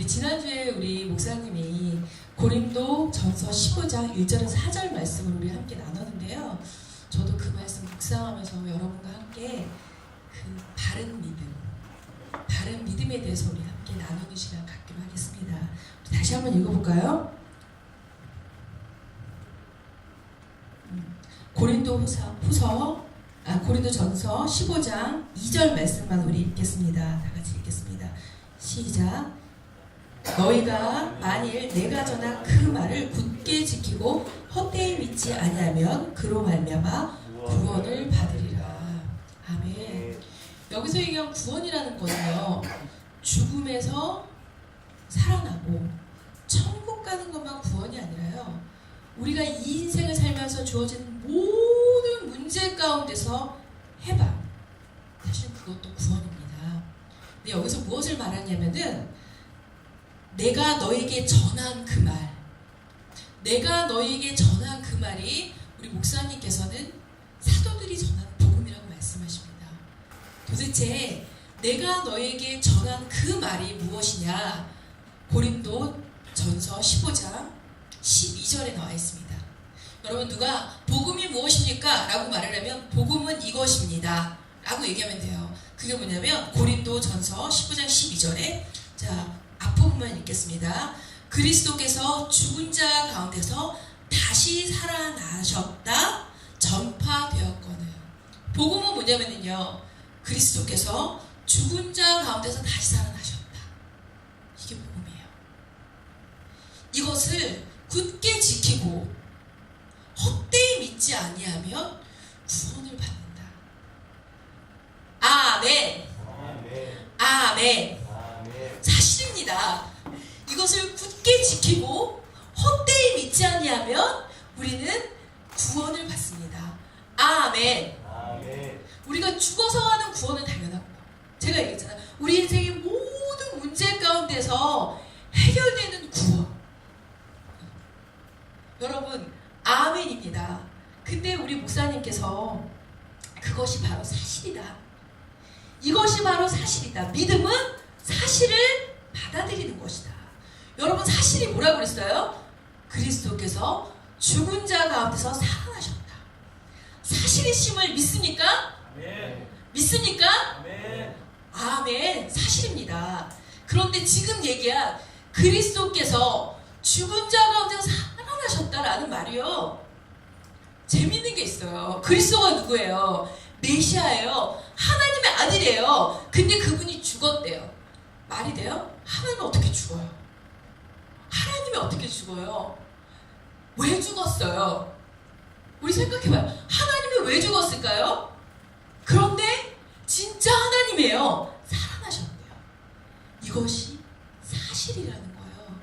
지난주에 우리 목사님이 고린도 전서 15장 1절에서 4절 말씀을 우리 함께 나눴는데요. 저도 그 말씀 묵상하면서 여러분과 함께 그 바른 믿음에 대해서 우리 함께 나누는 시간 갖기로 하겠습니다. 다시 한번 읽어볼까요? 고린도 전서 15장 2절 말씀만 우리 읽겠습니다. 다 같이 읽겠습니다. 시작. 너희가 만일 내가 전한 그 말을 굳게 지키고 헛되이 믿지 아니하면 그로 말미암아 구원을 받으리라. 아멘. 여기서 얘기한 구원이라는 것은요, 죽음에서 살아나고 천국 가는 것만 구원이 아니라요, 우리가 이 인생을 살면서 주어진 모든 문제 가운데서 해방, 사실 그것도 구원입니다. 근데 여기서 무엇을 말하냐면은, 내가 너에게 전한 그 말, 내가 너에게 전한 그 말이 우리 목사님께서는 사도들이 전한 복음이라고 말씀하십니다. 도대체 내가 너에게 전한 그 말이 무엇이냐? 고린도 전서 15장 12절에 나와 있습니다. 여러분, 누가 복음이 무엇입니까? 라고 말을 하면 복음은 이것입니다 라고 얘기하면 돼요. 그게 뭐냐면 고린도 전서 15장 12절에 앞부분만 읽겠습니다. 그리스도께서 죽은 자 가운데서 다시 살아나셨다 전파되었거늘. 복음은 뭐냐면요, 그리스도께서 죽은 자 가운데서 다시 살아나셨다. 이게 복음이에요. 이것을 굳게 지키고 헛되이 믿지 아니하면 구원을 받는다. 아멘. 아멘. 사실입니다. 이것을 굳게 지키고 헛되이 믿지 아니하면 우리는 구원을 받습니다. 아멘. 우리가 죽어서 하는 구원은 당연하고, 제가 얘기했잖아요. 우리 인생의 모든 문제 가운데서 해결되는 구원. 여러분, 아멘입니다. 근데 우리 목사님께서 그것이 바로 사실이다, 이것이 바로 사실이다, 믿음은 사실을 받아들이는 것이다. 여러분, 사실이 뭐라고 그랬어요? 그리스도께서 죽은 자 가운데서 살아나셨다. 사실이심을 믿습니까? 아멘. 믿습니까? 아멘. 아멘. 사실입니다. 그런데 지금 얘기한 그리스도께서 죽은 자 가운데서 살아나셨다라는 말이요, 재밌는 게 있어요. 그리스도가 누구예요? 메시아예요. 하나님의 아들이에요. 근데 그분이 죽었대요. 말이 돼요? 하나님은 어떻게 죽어요? 하나님이 어떻게 죽어요? 왜 죽었어요? 우리 생각해봐요. 하나님이 왜 죽었을까요? 그런데 진짜 하나님이에요. 살아나셨대요. 이것이 사실이라는 거예요.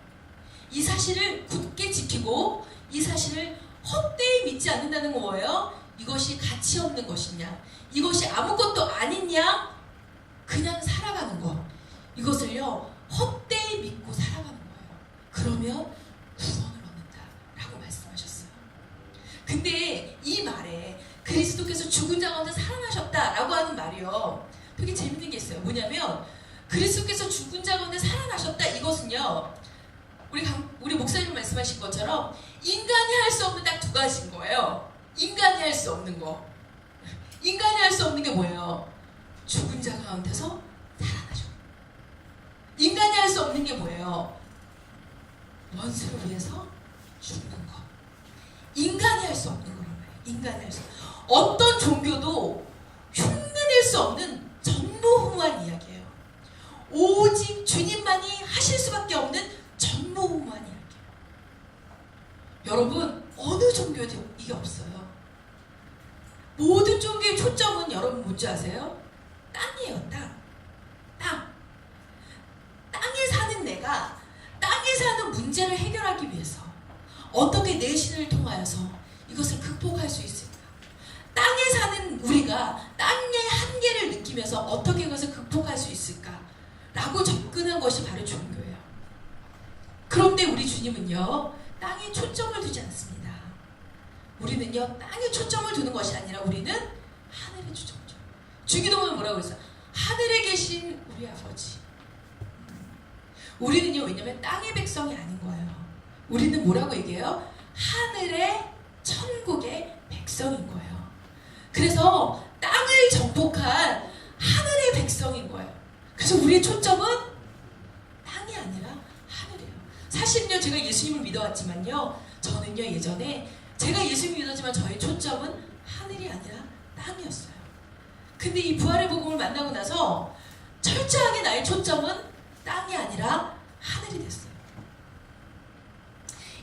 이 사실을 굳게 지키고 이 사실을 헛되이 믿지 않는다는 건 뭐예요? 이것이 가치 없는 것이냐, 이것이 아무것도 아니냐, 그냥 살아가는 것, 이것을요 헛되이 믿고 살아가는 거예요. 그러면 구원을 얻는다 라고 말씀하셨어요. 근데 이 말에 그리스도께서 죽은 자 가운데 살아나셨다 라고 하는 말이요, 되게 재밌는 게 있어요. 뭐냐면 그리스도께서 죽은 자 가운데 살아나셨다, 이것은요 우리 목사님 말씀하신 것처럼 인간이 할 수 없는 딱 두 가지인 거예요. 인간이 할 수 없는 거, 인간이 할 수 없는 게 뭐예요? 죽은 자 가운데서 살아나셨다. 인간이 할 수 없는 게 뭐예요? 원수를 위해서 죽는 거. 인간이 할 수 없는 거란 말이에요. 인간이 할 수 없는, 어떤 종교도 흉내낼 수 없는 전무후무한 이야기예요. 오직 주님만이 하실 수밖에 없는 전무후무한 이야기예요. 여러분, 어느 종교도 이게 없어요. 모든 종교의 초점은 여러분 뭔지 아세요? 땅이에요. 땅. 땅에 사는 내가 땅에 사는 문제를 해결하기 위해서 어떻게 내 신을 통하여서 이것을 극복할 수 있을까? 땅에 사는 우리가 땅의 한계를 느끼면서 어떻게 이것을 극복할 수 있을까? 라고 접근한 것이 바로 종교예요. 그런데 우리 주님은요, 땅에 초점을 두지 않습니다. 우리는요, 땅에 초점을 두는 것이 아니라 우리는 하늘에 초점을 둬요. 주기도문은 뭐라고 했어요? 하늘에 계신 우리 아버지, 우리는요, 왜냐면 땅의 백성이 아닌 거예요. 우리는 뭐라고 얘기해요? 하늘의 천국의 백성인 거예요. 그래서 땅을 정복한 하늘의 백성인 거예요. 그래서 우리의 초점은 땅이 아니라 하늘이에요. 사실은요, 제가 예수님을 믿어왔지만요, 저는요, 예전에 제가 예수님을 믿었지만 저의 초점은 하늘이 아니라 땅이었어요. 근데 이 부활의 복음을 만나고 나서 철저하게 나의 초점은 땅이 아니라 하늘이 됐어요.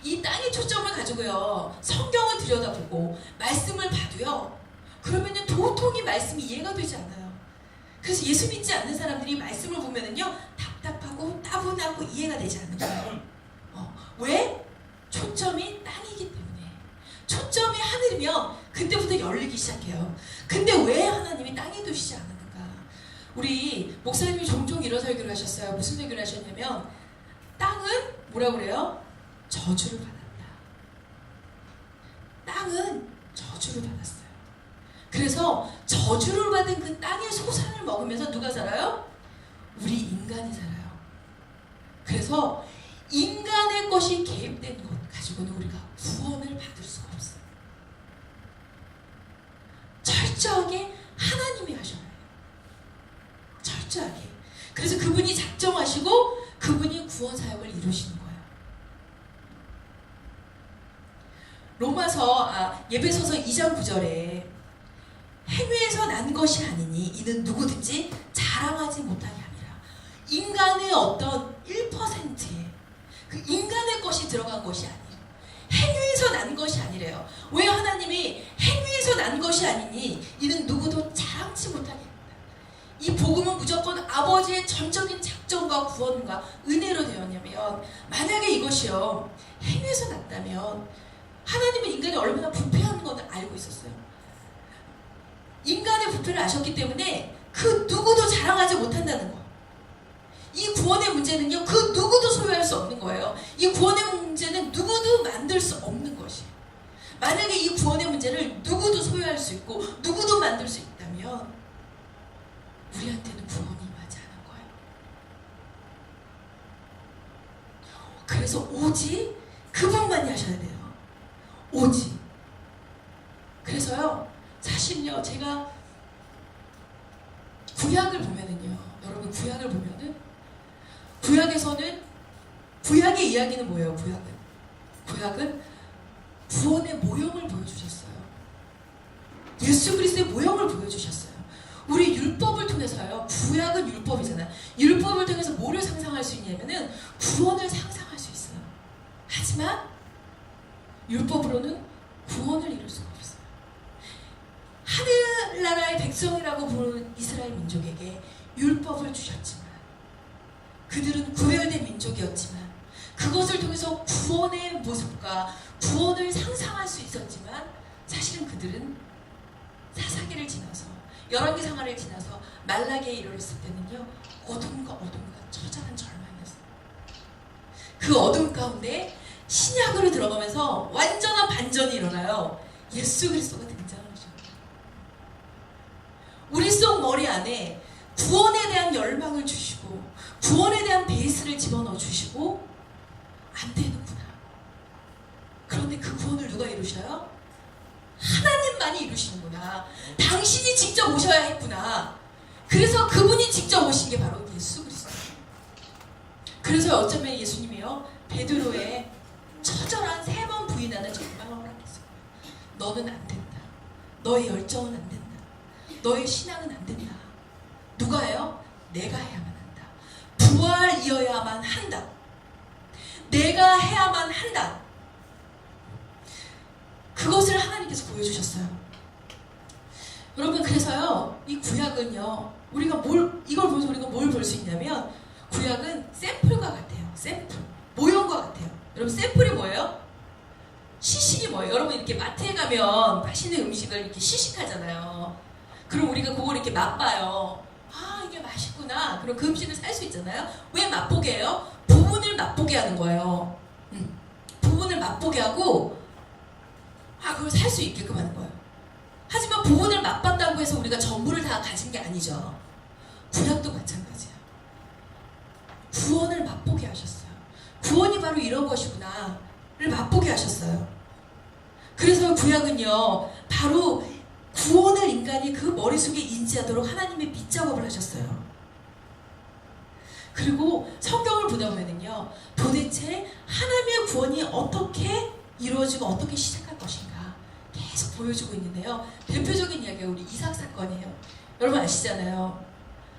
이 땅의 초점을 가지고요, 성경을 들여다보고 말씀을 봐도요, 그러면요, 도통이 말씀이 이해가 되지 않아요. 그래서 예수 믿지 않는 사람들이 말씀을 보면은요, 답답하고 따분하고 이해가 되지 않는 거예요. 왜? 초점이 땅이기 때문에. 초점이 하늘이면 그때부터 열리기 시작해요. 근데 왜 하나님이 땅에 두시지 않았는가? 우리 목사님이 종종 이런 설교를 하셨어요. 무슨 설교를 하셨냐면, 땅은 뭐라고 그래요? 저주를 받았다. 땅은 저주를 받았어요. 그래서 저주를 받은 그 땅의 소산을 먹으면서 누가 살아요? 우리 인간이 살아요. 그래서 인간의 것이 개입된 것 가지고는 우리가 구원을 받을 수가 없어요. 철저하게 하나님이 하셔야 해요. 철저하게. 그래서 그분이 작정하시고 그분이 구원 사역을 이루시는 거예요. 예배소서 2장 9절에 행위에서 난 것이 아니니 이는 누구든지 자랑하지 못하게 하니라. 인간의 어떤 1%의 그 인간의 것이 들어간 것이 아니에요. 행위에서 난 것이 아니래요. 왜 하나님이 행위에서 난 것이 아니니 이는 누구도 자랑치 못하게 합니다. 이 복음은 무조건 아버지의 전적인 작정과 구원과 은혜로 되었냐면, 만약에 이것이요 행위에서 났다면 하나님은 인간이 얼마나 부패한 건 알고 있었어요. 인간의 부패를 아셨기 때문에 그 누구도 자랑하지 못한다는 거. 이 구원의 문제는요, 그 누구도 소유할 수 없는 거예요. 이 구원의 문제는 누구도 만들 수 없는 것이에요. 만약에 이 구원의 문제를 누구도 소유할 수 있고 누구도 만들 수 있다면 우리한테는 구원이 임하지 않은 거예요. 그래서 오직 그분만이 하셔야 돼요. 오직. 그래서요, 사실요, 제가 구약을 보면은요, 여러분 구약을 보면은 구약에서는 구약의 이야기는 뭐예요? 구약은 구원의 모형을 보여주셨어요. 예수 그리스도의 모형을 보여주셨어요. 우리 율법을 통해서요, 구약은 율법이잖아요. 율법을 통해서 뭐를 상상할 수 있냐면은 구원을 상상할 수 있어요. 하지만 율법으로는 구원을 이룰 수가 없어요. 하늘나라의 백성이라고 부르는 이스라엘 민족에게 율법을 주셨지만, 그들은 구별된 민족이었지만, 그것을 통해서 구원의 모습과 구원을 상상할 수 있었지만, 사실은 그들은 사사기를 지나서 열왕기 상하를 지나서 말라기에 이르렀을 때는요, 어둠과 처절한 절망이었어요. 그 어둠 가운데 신약으로 들어가면서 완전한 반전이 일어나요. 예수 그리스도가 등장하죠. 우리 속 머리 안에 구원에 대한 열망을 주시고 구원에 대한 베이스를 집어넣어 주시고, 안 되는구나. 그런데 그 구원을 누가 이루셔요? 하나님만이 이루시는구나. 당신이 직접 오셔야 했구나. 그래서 그분이 직접 오신 게 바로 예수 그리스도예요. 그래서 어쩌면 예수님이요, 베드로의 처절한 3번 부인하는 절망을 허락했어요. 너는 안 된다. 너의 열정은 안 된다. 너의 신앙은 안 된다. 누가 해요? 내가 해야만 한다. 부활이어야만 한다. 내가 해야만 한다. 그것을 하나님께서 보여주셨어요. 여러분, 그래서요, 이 구약은요, 이걸 보면서 우리가 뭘 볼 수 있냐면, 구약은 샘플과 같아요. 샘플. 모형과 같아요. 여러분, 샘플이 뭐예요? 시식이 뭐예요? 여러분, 이렇게 마트에 가면 맛있는 음식을 이렇게 시식하잖아요. 그럼 우리가 그걸 이렇게 맛봐요. 아, 이게 맛있구나. 그럼 그 음식을 살 수 있잖아요. 왜 맛보게 해요? 부분을 맛보게 하는 거예요. 부분을 맛보게 하고, 그걸 살 수 있게끔 하는 거예요. 하지만 부분을 맛봤다고 해서 우리가 전부를 다 가진 게 아니죠. 구약도 마찬가지예요. 구원을 맛보게 바로 이런 것이구나를 맛보게 하셨어요. 그래서 구약은요, 바로 구원을 인간이 그 머릿속에 인지하도록 하나님의 밑작업을 하셨어요. 그리고 성경을 보다 보면은요, 도대체 하나님의 구원이 어떻게 이루어지고 어떻게 시작할 것인가 계속 보여주고 있는데요. 대표적인 이야기가 우리 이삭 사건이에요. 여러분 아시잖아요.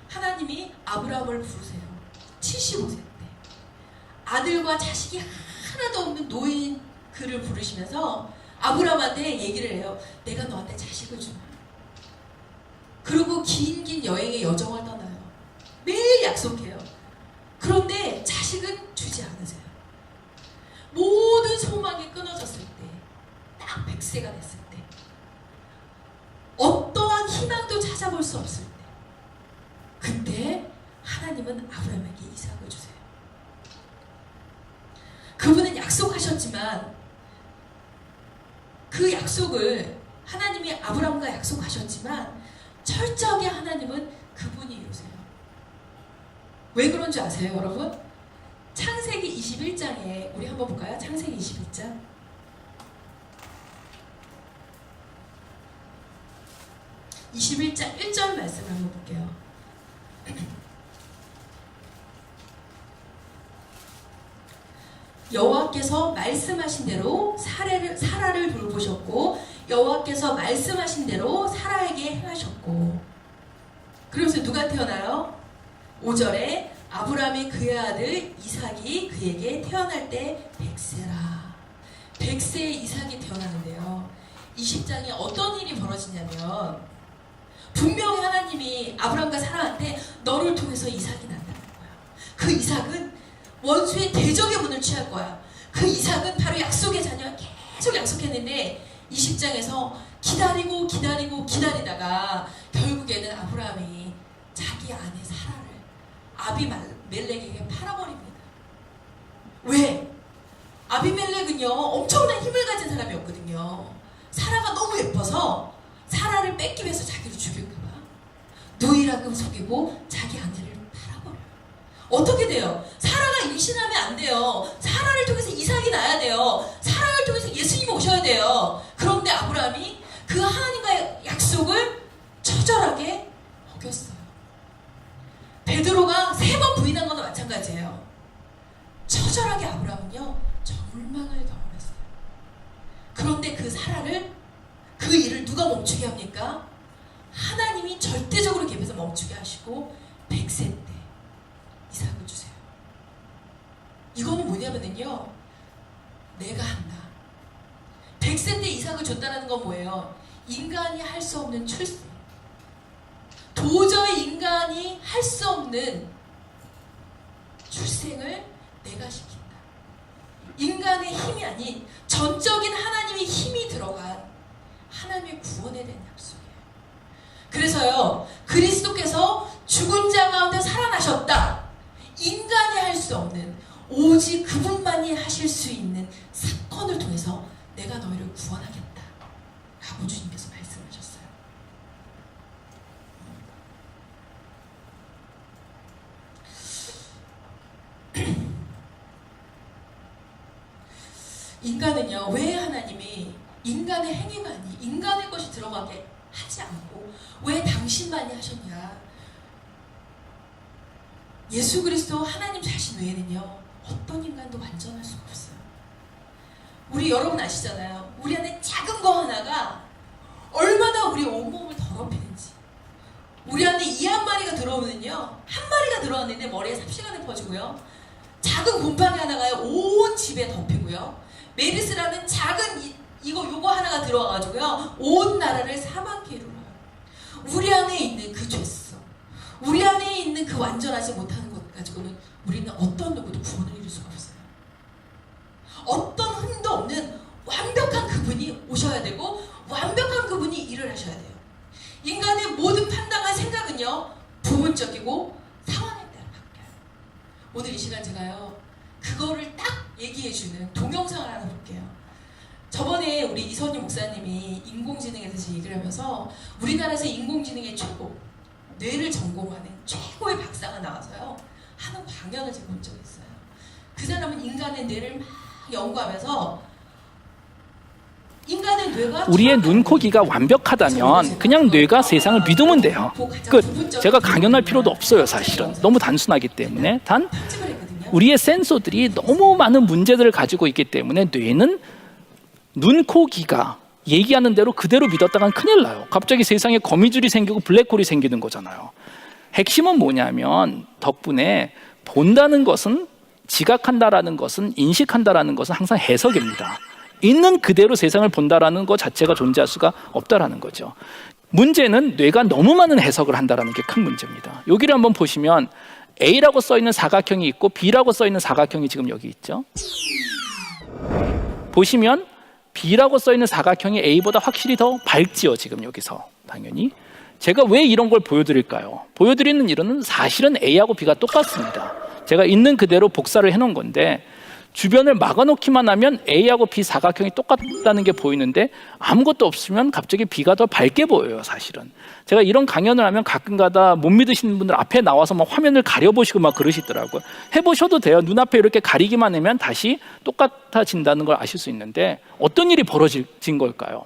하나님이 아브라함을 부르세요. 75세 때 아들과 자식이 하나도 없는 노인 그를 부르시면서 아브라함한테 얘기를 해요. 내가 너한테 자식을 주마. 그리고 긴 여행의 여정을 떠나요. 매일 약속해요. 그런데 자식은 주지 않으세요. 모든 소망이 끊어졌을 때, 딱 100세가 됐을 때, 어떠한 희망도 찾아볼 수 없을 때, 그때 하나님은 아브라함에게 이삭을 주세요. 그분은 약속하셨지만 그 약속을 하나님이 아브라함과 약속하셨지만 철저하게 하나님은 그분이 이루세요. 왜 그런 줄 아세요, 여러분? 창세기 21장에 우리 한번 볼까요? 창세기 21장. (21장) 1절 말씀을 한번 볼게요. 여호와께서 말씀하신 대로 사라를 돌보셨고 여호와께서 말씀하신 대로 사라에게 행하셨고. 그러면서 누가 태어나요? 5절에 아브라함의 그의 아들 이삭이 그에게 태어날 때 100세라. 100세의 이삭이 태어나는데요. 20장에 어떤 일이 벌어지냐면 분명히 하나님이 아브라함과 사라한테 너를 통해서 이삭이 난다는 거야. 그 이삭은 원수의 대적의 문을 취할 거야. 그 이삭은 바로 약속의 자녀. 계속 약속했는데 20장에서 기다리다가 결국에는 아브라함이 자기 아내 사라를 아비멜렉에게 팔아버립니다. 왜? 아비멜렉은요 엄청난 힘을 가진 사람이었거든요. 사라가 너무 예뻐서 사라를 뺏기 위해서 자기를 죽일까봐 누이라고 속이고 자기 아내를 팔아버려요. 어떻게 돼요? 사라가 임신하면 안 돼요. 사라를 통해서 이삭이 나야 돼요. 사라를 통해서 예수님이 오셔야 돼요. 그런데 아브라함이 그 하나님과의 약속을 처절하게 어겼어요. 베드로가 3번 부인한 거나 마찬가지예요. 처절하게 아브라함은요 절망을 경험했어요. 그런데 그 사라를, 그 일을 누가 멈추게 합니까? 하나님이 절대적으로 개입해서 멈추게 하시고 100세 때 이삭을 주세요. 이거는 뭐냐면요 내가 한다. 100세 때 이삭을 줬다는 건 뭐예요? 인간이 할 수 없는 출세, 도저히 인간이 할 수 없는 출생을 내가 시킨다. 인간의 힘이 아닌 전적인 하나님의 힘이 들어간 하나님의 구원에 대한 약속이에요. 그래서요 그리스도께서 죽은 자 가운데 살아나셨다. 인간이 할 수 없는, 오직 그분만이 하실 수 있는 사건을 통해서 내가 너희를 구원하겠다 라고 주님께서 말씀하셨어요. 인간은요 왜 하나님이 인간의 행위가 아닌 인간의 것이 들어가게 하지 않고 왜 당신만이 하셨냐? 예수 그리스도 하나님 자신 외에는요 어떤 인간도 완전할 수가 없어요. 우리 여러분 아시잖아요. 우리 안에 작은 거 하나가 얼마나 우리 온몸을 더럽히는지. 우리 안에 이 한 마리가 들어오면요 한 마리가 들어왔는데 머리에 삽시간에 퍼지고요, 작은 곰팡이 하나가 온 집에 덮이고요, 메르스라는 작은 요거 하나가 들어와가지고요 온 나라를 사망케 이루어요. 우리 안에 있는 그 죄성, 우리 안에 있는 그 완전하지 못하는 것 가지고는 우리는 어떤 누구도 구원을 이룰 수가 없어요. 어떤 흠도 없는 완벽한 그분이 오셔야 되고 완벽한 그분이 일을 하셔야 돼요. 인간의 모든 판단과 생각은요 부분적이고 상황에 따라 바뀌어요. 오늘 이 시간 제가요 그거를 딱 얘기해주는 동영상을 하나 볼게요. 저번에 우리 이선희 목사님이 인공지능에 대해서 얘기를 하면서 우리나라에서 인공지능의 최고, 뇌를 전공하는 최고의 박사가 나와서요 하는 강연을 제가 본 적이 있어요. 그 그 사람은 인간의 뇌를 막 연구하면서 인간의 뇌가 우리의 눈, 코, 귀가 완벽하다면 그냥 뇌가 세상을 믿으면 돼요. 끝. 제가 강연할 필요도 없어요, 사실은. 너무 단순하기 때문에. 단 우리의 센서들이 너무 많은 문제들을 가지고 있기 때문에 뇌는 눈, 코, 귀가 얘기하는 대로 그대로 믿었다간 큰일 나요. 갑자기 세상에 거미줄이 생기고 블랙홀이 생기는 거잖아요. 핵심은 뭐냐면 덕분에 본다는 것은, 지각한다라는 것은, 인식한다라는 것은 항상 해석입니다. 있는 그대로 세상을 본다라는 것 자체가 존재할 수가 없다라는 거죠. 문제는 뇌가 너무 많은 해석을 한다라는 게 큰 문제입니다. 여기를 한번 보시면 A라고 써있는 사각형이 있고 B라고 써있는 사각형이 지금 여기 있죠. 보시면 B라고 써있는 사각형이 A보다 확실히 더 밝지요, 지금 여기서. 당연히 제가 왜 이런 걸 보여드릴까요? 보여드리는 이유는 사실은 A하고 B가 똑같습니다. 제가 있는 그대로 복사를 해놓은 건데 주변을 막아놓기만 하면 A하고 B 사각형이 똑같다는 게 보이는데 아무것도 없으면 갑자기 B가 더 밝게 보여요, 사실은. 제가 이런 강연을 하면 가끔가다 못 믿으시는 분들 앞에 나와서 막 화면을 가려보시고 막 그러시더라고요. 해보셔도 돼요. 눈앞에 이렇게 가리기만 하면 다시 똑같아진다는 걸 아실 수 있는데 어떤 일이 벌어진 걸까요?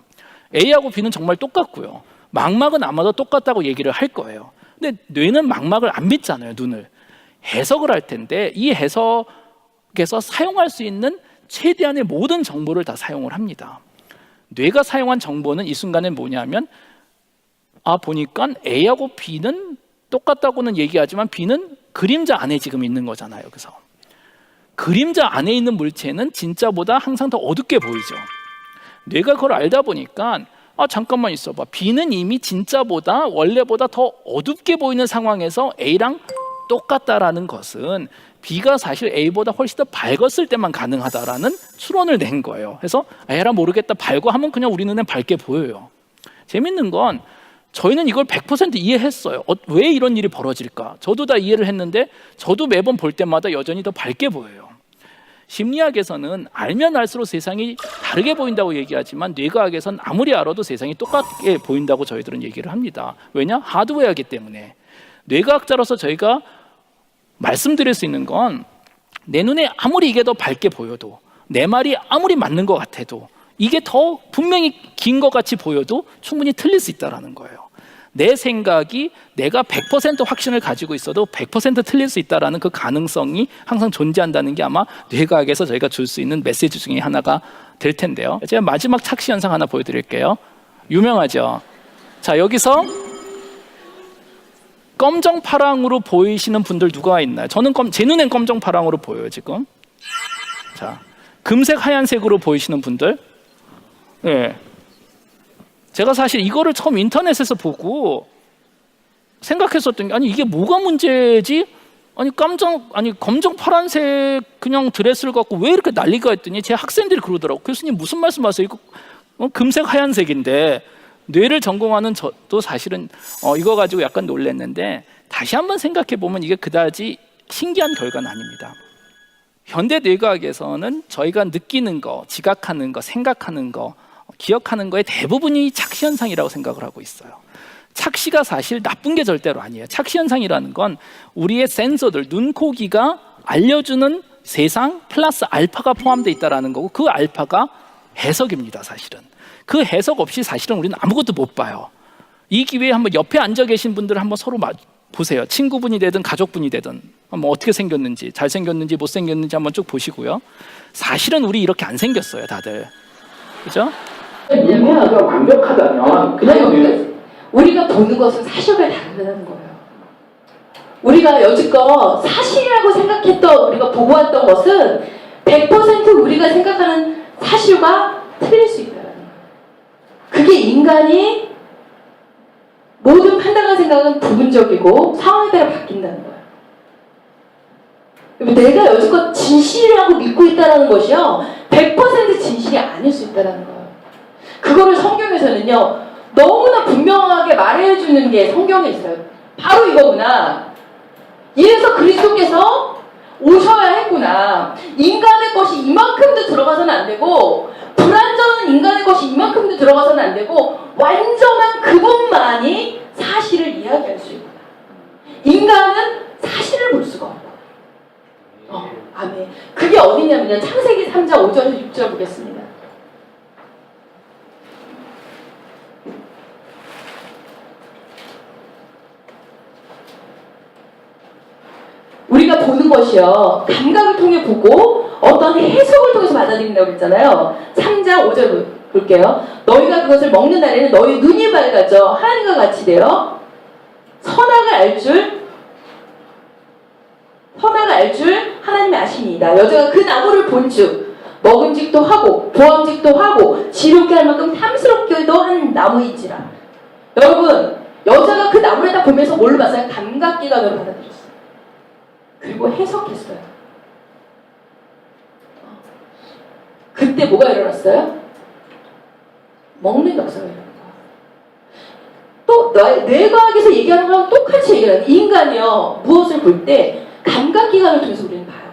A하고 B는 정말 똑같고요. 망막은 아마도 똑같다고 얘기를 할 거예요. 근데 뇌는 망막을 안 믿잖아요, 눈을. 해석을 할 텐데 이 해석에서 사용할 수 있는 최대한의 모든 정보를 다 사용을 합니다. 뇌가 사용한 정보는 이 순간에 뭐냐면 보니까 A하고 B는 똑같다고는 얘기하지만 B는 그림자 안에 지금 있는 거잖아요. 여기서 그림자 안에 있는 물체는 진짜보다 항상 더 어둡게 보이죠. 뇌가 그걸 알다 보니까 잠깐만 있어봐, B는 이미 진짜보다 원래보다 더 어둡게 보이는 상황에서 A랑 똑같다라는 것은 B가 사실 A보다 훨씬 더 밝았을 때만 가능하다라는 추론을 낸 거예요. 그래서 에라 모르겠다, 밝고 하면 그냥 우리 눈엔 밝게 보여요. 재밌는 건 저희는 이걸 100% 이해했어요. 왜 이런 일이 벌어질까? 저도 다 이해를 했는데 저도 매번 볼 때마다 여전히 더 밝게 보여요. 심리학에서는 알면 알수록 세상이 다르게 보인다고 얘기하지만 뇌과학에서는 아무리 알아도 세상이 똑같게 보인다고 저희들은 얘기를 합니다. 왜냐? 하드웨어이기 때문에. 뇌과학자로서 저희가 말씀드릴 수 있는 건 내 눈에 아무리 이게 더 밝게 보여도, 내 말이 아무리 맞는 것 같아도, 이게 더 분명히 긴 것 같이 보여도 충분히 틀릴 수 있다는 거예요. 내 생각이 내가 100% 확신을 가지고 있어도 100% 틀릴 수 있다는 그 가능성이 항상 존재한다는 게 아마 뇌과학에서 저희가 줄 수 있는 메시지 중에 하나가 될 텐데요. 제가 마지막 착시 현상 하나 보여드릴게요. 유명하죠? 자, 여기서 검정파랑으로 보이시는 분들 누가 있나요? 저는 제 눈엔 검정파랑으로 보여요, 지금. 자, 금색 하얀색으로 보이시는 분들. 네. 제가 사실 이거를 처음 인터넷에서 보고 생각했었던 게, 아니 이게 뭐가 문제지? 아니 검정 파란색 그냥 드레스를 갖고 왜 이렇게 난리가 했더니 제 학생들이 그러더라고. 교수님 무슨 말씀하세요? 이거 금색 하얀색인데. 뇌를 전공하는 저도 사실은 이거 가지고 약간 놀랐는데 다시 한번 생각해 보면 이게 그다지 신기한 결과는 아닙니다. 현대 뇌과학에서는 저희가 느끼는 거, 지각하는 거, 생각하는 거, 기억하는 거의 대부분이 착시 현상이라고 생각을 하고 있어요. 착시가 사실 나쁜 게 절대로 아니에요. 착시 현상이라는 건 우리의 센서들, 눈, 코, 귀가 알려주는 세상 플러스 알파가 포함되어 있다는 거고, 그 알파가 해석입니다, 사실은. 그 해석 없이 사실은 우리는 아무것도 못 봐요. 이 기회에 한번 옆에 앉아 계신 분들을 한번 서로 보세요. 친구분이 되든 가족분이 되든 한번 어떻게 생겼는지, 잘생겼는지 못생겼는지 한번 쭉 보시고요. 사실은 우리 이렇게 안 생겼어요, 다들. 그죠? 왜냐면 완벽하다면 그냥 우리가 보는 것은 사실과 다르다는 거예요. 우리가 여지껏 사실이라고 생각했던, 우리가 보고 왔던 것은 100% 우리가 생각하는 사실과 틀릴 수 있다는 거예요. 그게 인간이 모든 판단과 생각은 부분적이고 상황에 따라 바뀐다는 거예요. 내가 여지껏 진실이라고 믿고 있다는 것이요, 100% 진실이 아닐 수 있다는 거예요. 그거를 성경에서는요, 너무나 분명하게 말해주는 게 성경에 있어요. 바로 이거구나. 이래서 그리스도께서 오셔야 했구나. 인간의 것이 이만큼도 들어가서는 안 되고, 불완전한 인간의 것이 이만큼도 들어가서는 안 되고, 완전한 그분만이 사실을 이야기할 수 있구나. 인간은 사실을 볼 수가 없고, 아멘. 그게 어디냐면요. 창세기 3장 5절에서 6절 보겠습니다. 우리가 보는 것이요. 감각을 통해 보고 어떤 해석을 통해서 받아들인다고 그랬잖아요. 3장 5절 볼게요. 너희가 그것을 먹는 날에는 너희 눈이 밝아져 하나님과 같이 되어 선악을 알 줄 하나님이 아시니이다. 여자가 그 나무를 본즉 먹음직도 하고 보암직도 하고 지롭게 할 만큼 탐스럽게도 한 나무인지라. 여러분, 여자가 그 나무를 딱 보면서 뭘로 봤어요? 감각기관으로 받아들였어요. 그리고 해석했어요. 그때 뭐가 일어났어요? 먹는 역사가 일어난 거예요. 또 뇌과학에서 얘기하는 거랑 똑같이 얘기하는 거예요. 인간이요, 무엇을 볼 때 감각기관을 통해서 우리는 봐요.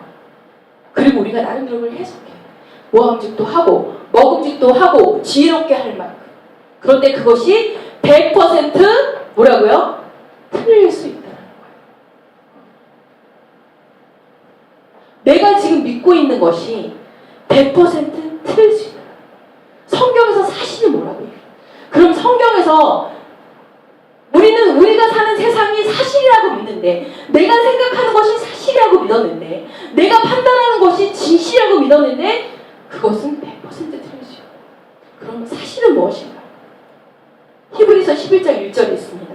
그리고 우리가 나름대로 그걸 해석해요. 모함직도 하고 먹음직도 하고 지혜롭게 할 만큼. 그런데 그것이 100% 뭐라고요? 틀릴 수 있다는 거예요. 내가 지금 믿고 있는 것이 100% 틀릴 수 있다. 성경에서 사실이 뭐라고 해요? 그럼 성경에서 우리가 사는 세상이 사실이라고 믿는데, 내가 생각하는 것이 사실이라고 믿었는데, 내가 판단하는 것이 진실이라고 믿었는데, 그것은 100% 틀릴 수 있다. 그럼 사실은 무엇인가? 히브리서 11장 1절에 있습니다.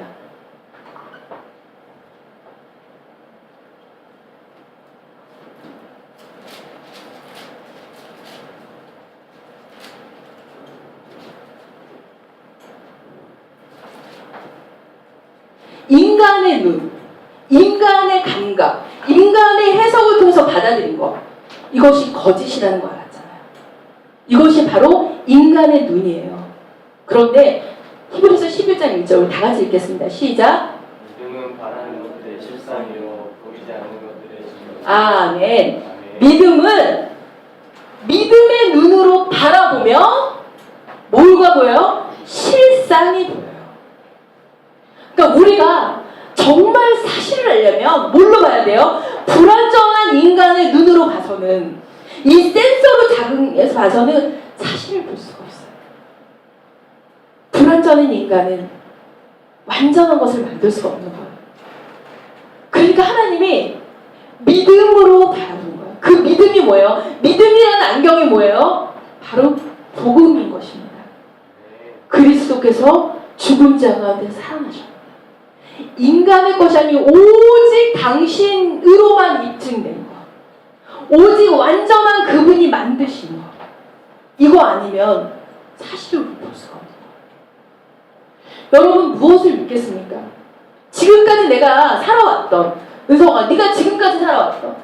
인간의 눈, 인간의 감각, 인간의 해석을 통해서 받아들인 것, 이것이 거짓이라는 거 알았잖아요. 이것이 바로 인간의 눈이에요. 그런데 히브리서 11장 1절 다 같이 읽겠습니다. 시작. 믿음은 바라는 것들의 실상이요 보이지 않는 것들의 증거. 아멘. 믿음은 믿음의 눈으로 바라보며 뭐가 보여요? 실상이 보여요. 그러니까 우리가 정말 사실을 알려면 뭘로 봐야 돼요? 불완전한 인간의 눈으로 봐서는, 이 센서로 작용해서 봐서는 사실을 볼 수가 없어요. 불완전한 인간은 완전한 것을 만들 수가 없는 거예요. 그러니까 하나님이 믿음으로 바라보는 거예요. 그 믿음이 뭐예요? 믿음이라는 안경이 뭐예요? 바로 복음인 것입니다. 그리스도께서 죽은 자 가운데 살아나셨다. 인간의 것이 아니고 오직 당신으로만 입증된 것, 오직 완전한 그분이 만드신 것, 이거 아니면 사실을 볼 수가 없는 거예요. 여러분, 무엇을 믿겠습니까? 지금까지 내가 살아왔던, 은성아, 네가 지금까지 살아왔던,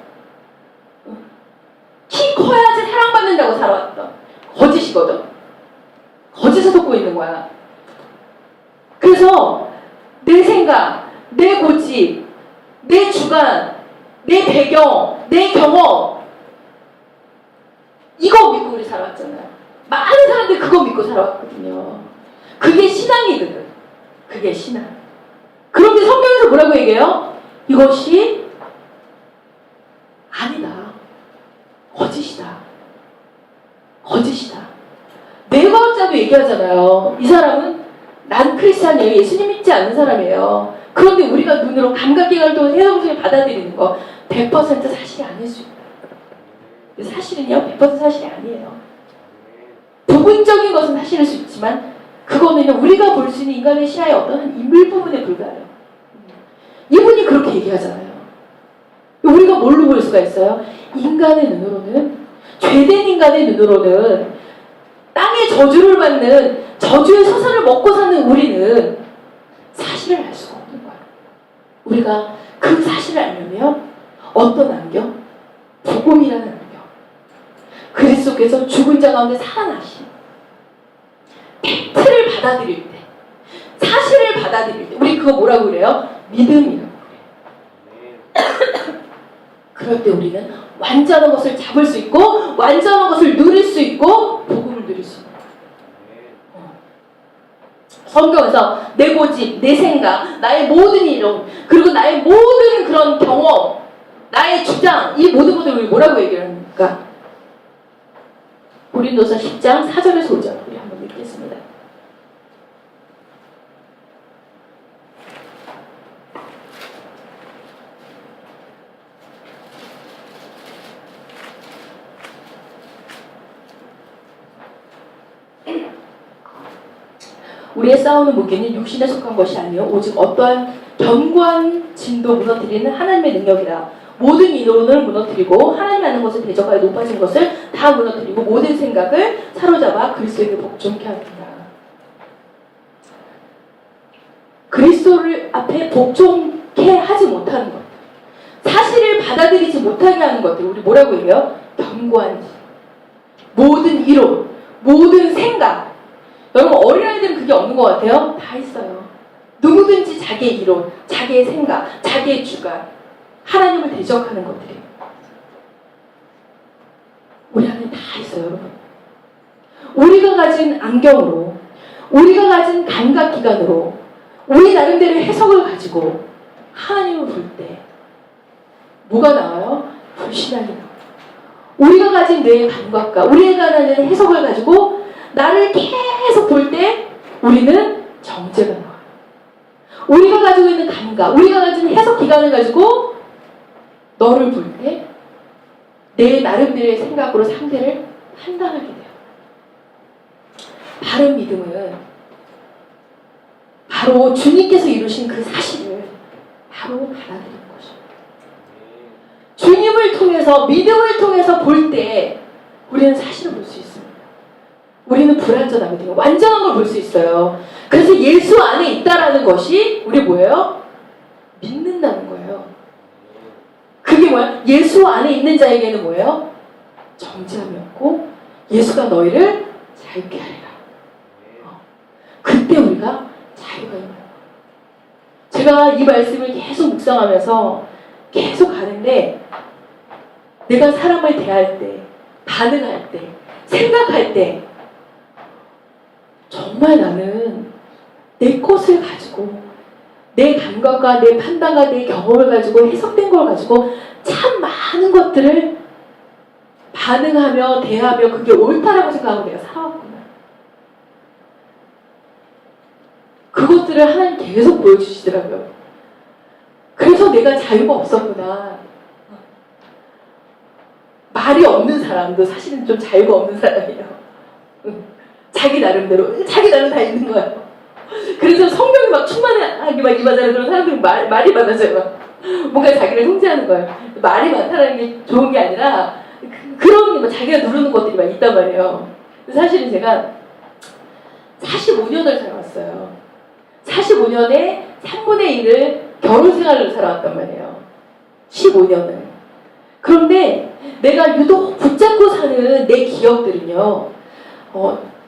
키 커야지 사랑받는다고 살아왔던 거짓이거든. 거짓을 덮고 있는 거야. 그래서 내 생각, 내 고집, 내 주관, 내 배경, 내 경험, 이거 믿고 우리 살아왔잖아요. 많은 사람들이 그거 믿고 살아왔거든요. 그게 신앙이거든. 그게 신앙. 그런데 성경에서 뭐라고 얘기해요? 이것이 아니다. 거짓이다. 거짓이다. 뇌과학자도 얘기하잖아요. 이 사람은 난 크리스찬이에요. 예수님 믿지 않는 사람이에요. 그런데 우리가 눈으로 감각기관을 통해서 해석을 통해 받아들이는 거 100% 사실이 아닐 수 있다. 사실은요, 100% 사실이 아니에요. 부분적인 것은 사실일 수 있지만 그거는 우리가 볼 수 있는 인간의 시야의 어떤 일부분에 불과해요. 이분이 그렇게 얘기하잖아요. 우리가 뭘로 볼 수가 있어요? 인간의 눈으로는, 죄된 인간의 눈으로는, 땅의 저주를 받는 저주의 서사를 먹고 사는 우리는 사실을 알 수가 없는 거예요. 우리가 그 사실을 알려면 어떤 안경? 복음이라는 안경. 그리스도께서 죽은 자 가운데 살아나신 팩트를 받아들일 때, 사실을 받아들일 때, 우리 그거 뭐라고 그래요? 믿음이라고 그래요. 그럴 때 우리는 완전한 것을 잡을 수 있고, 완전한 것을 누릴 수 있고, 복음을 누릴 수 있는 거예요. 성경에서 내 고집, 내 생각, 나의 모든 이론, 그리고 나의 모든 그런 경험, 나의 주장, 이 모든 것들을 우리 뭐라고 얘기합니까? 고린도서 10장 4절에서 5절 우리 한번 읽겠습니다. 우리의 싸우는 무기는 육신에 속한 것이 아니요 오직 어떠한 견고한 진도 무너뜨리는 하나님의 능력이라. 모든 이론을 무너뜨리고 하나님이 하는 것을 대적하여 높아진 것을 다 무너뜨리고 모든 생각을 사로잡아 그리스도에게 복종케 합니다. 그리스도를 앞에 복종케 하지 못하는 것, 사실을 받아들이지 못하게 하는 것들, 우리 뭐라고 해요? 견고한 진, 모든 이론, 모든 생각. 여러분 어린아이들은 그게 없는 것 같아요? 다 있어요. 누구든지 자기의 이론, 자기의 생각, 자기의 주관, 하나님을 대적하는 것들이 우리 안에 다 있어요, 여러분. 우리가 가진 안경으로, 우리가 가진 감각기관으로 우리 나름대로 해석을 가지고 하나님을 볼 때 뭐가 나와요? 불신앙이 나와요. 우리가 가진 뇌의 감각과 우리가 가진 해석을 가지고 나를 계속 볼 때 우리는 정죄가 나와요. 우리가 가지고 있는 감각, 우리가 가진 해석 기관을 가지고 너를 볼 때 내 나름대로의 생각으로 상대를 판단하게 돼요. 바른 믿음은 바로 주님께서 이루신 그 사실을 바로 받아들이는 거죠. 주님을 통해서, 믿음을 통해서 볼 때 우리는 사실을 볼 수 있습니다. 우리는 불완전하거든요. 완전한 걸 볼 수 있어요. 그래서 예수 안에 있다라는 것이 우리 뭐예요? 믿는다는 거예요. 그게 뭐야? 예수 안에 있는 자에게는 뭐예요? 정죄함이 없고 예수가 너희를 자유케 하리라. 그때 우리가 자유가 있는 거예요. 제가 이 말씀을 계속 묵상하면서 계속 가는데 내가 사람을 대할 때, 반응할 때, 생각할 때 정말 나는 내 것을 가지고 내 감각과 내 판단과 내 경험을 가지고 해석된 걸 가지고 참 많은 것들을 반응하며 대하며 그게 옳다라고 생각하고 내가 살아왔구나. 그것들을 하나님 계속 보여주시더라고요. 그래서 내가 자유가 없었구나. 말이 없는 사람도 사실은 좀 자유가 없는 사람이에요. 자기 나름대로 다 있는 거예요. 그래서 성령이 막 충만하게 막 임하잖아요. 그런 사람들은 말이 많아져요. 뭔가 자기를 통제하는 거예요. 말이 많다는 게 좋은 게 아니라 그런 게 자기가 누르는 것들이 막 있단 말이에요. 사실은 제가 45년을 살아왔어요. 45년에 3분의 1을 결혼 생활을 살아왔단 말이에요. 15년을. 그런데 내가 유독 붙잡고 사는 내 기억들은요.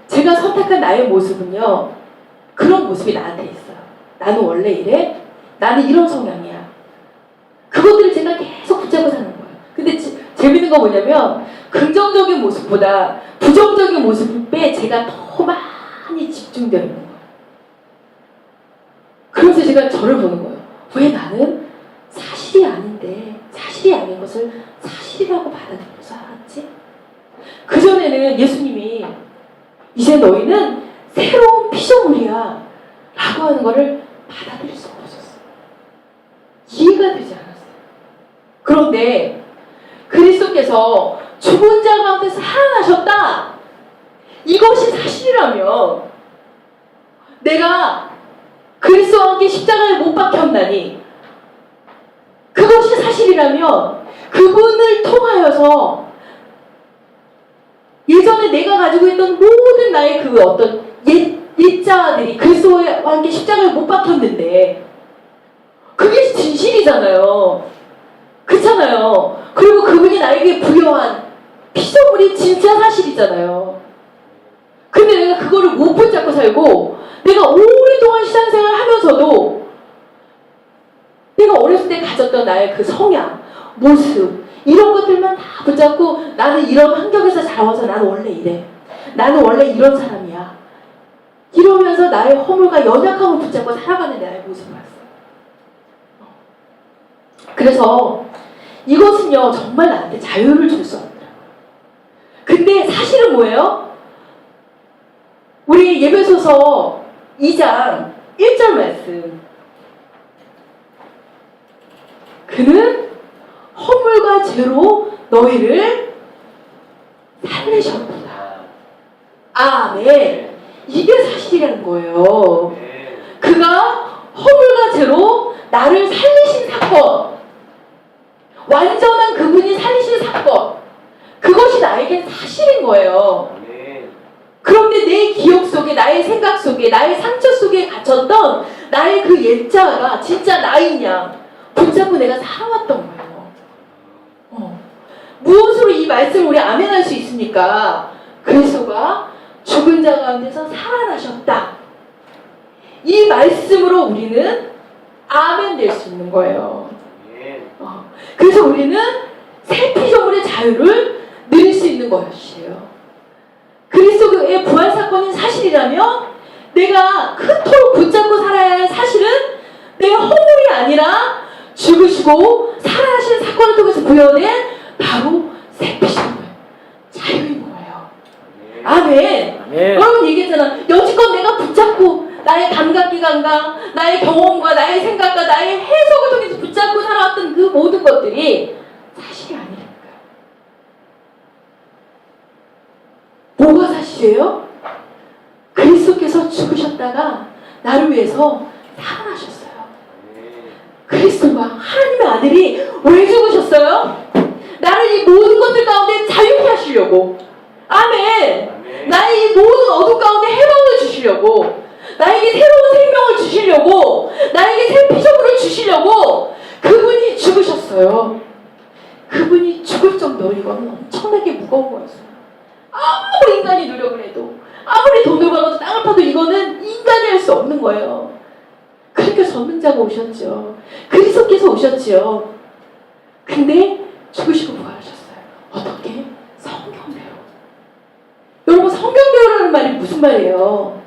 제가 선택한 나의 모습은요. 그런 모습이 나한테 있어요. 나는 원래 이래. 나는 이런 성향이야. 그것들을 제가 계속 붙잡고 사는 거예요. 근데 재밌는 거 뭐냐면 긍정적인 모습보다 부정적인 모습에 제가 더 많이 집중되어 있는 거예요. 그래서 제가 저를 보는 거예요. 왜 나는 사실이 아닌데 사실이 아닌 것을 사실이라고 받아들이고 살았지? 그전에는 예수님이 이제 너희는 새로운 피조물이야 라고 하는 거를 받아들일 수가 없었어요. 이해가 되지 않았어요. 그런데 그리스도께서 죽은 자 가운데서 살아나셨다. 이것이 사실이라면 내가 그리스도와 함께 십자가에 못 박혔나니 그것이 사실이라면 그분을 통하여서 예전에 내가 가지고 있던 모든 나의 그 어떤 옛자들이 그리스도와 함께 십자가에 못 박혔는데 그게 진실이잖아요. 그렇잖아요. 그리고 그분이 나에게 부여한 피조물이 진짜 사실이잖아요. 근데 내가 그거를 못 붙잡고 살고 내가 오랫동안 신앙생활을 하면서도 내가 어렸을 때 가졌던 나의 그 성향, 모습 이런 것들만 다 붙잡고 나는 이런 환경에서 자라와서 나는 원래 이래. 나는 원래 이런 사람이야. 이러면서 나의 허물과 연약함을 붙잡고 살아가는 나의 모습을 봤어요. 그래서 이것은요 정말 나한테 자유를 줄 수 없더라고요. 근데 사실은 뭐예요? 우리 예배소서 2장 1절 말씀. 그는 허물과 죄로 너희를 살리셨구나. 아멘. 이게 사실이라는 거예요. 그가 허물과 죄로 나를 살리신 사건, 완전한 그분이 살리신 사건, 그것이 나에겐 사실인 거예요. 그런데 내 기억 속에, 나의 생각 속에, 나의 상처 속에 갇혔던 나의 그 옛자가 진짜 나이냐 붙잡고 내가 살아왔던 거예요. 무엇으로 이 말씀을 우리 아멘할 수 있습니까? 그리스도가 죽은 자 가운데서 살아나셨다. 이 말씀으로 우리는 아멘 될 수 있는 거예요. 그래서 우리는 새 피조물의 자유를 누릴 수 있는 것이에요. 그리스도의 부활 사건이 사실이라면 내가 그토록 붙잡고 살아야 할 사실은 내 허물이 아니라 죽으시고 살아나신 사건을 통해서 구현된 바로 새 피조물 자유인 거예요. 아멘. 여러분 얘기했잖아. 여지껏 내가 붙잡고 나의 감각기관과 나의 경험과 나의 생각과 나의 해석을 통해서 붙잡고 살아왔던 그 모든 것들이 사실이 아니라니까요. 뭐가 사실이에요? 그리스도께서 죽으셨다가 나를 위해서 살아나셨어요. 그리스도가 하나님의 아들이 왜 죽으셨어요? 나를 이 모든 것들 가운데 자유케 하시려고. 아멘. 나의 이 모든 어둠 가운데 해방을 주시려고. 나에게 새로운 생명을 주시려고. 나에게 새 피조물을 주시려고 그분이 죽으셨어요. 그분이 죽을 정도로 이거는 엄청나게 무거운 거였어요. 아무리 인간이 노력을 해도, 아무리 돈을 벌어도 땅을 파도 이거는 인간이 할 수 없는 거예요. 그러니까 전능자가 오셨죠. 그리스도께서 오셨지요. 근데 죽으시고 부활하셨어요. 어떻게? 성경대로. 여러분, 성경대로라는 말이 무슨 말이에요?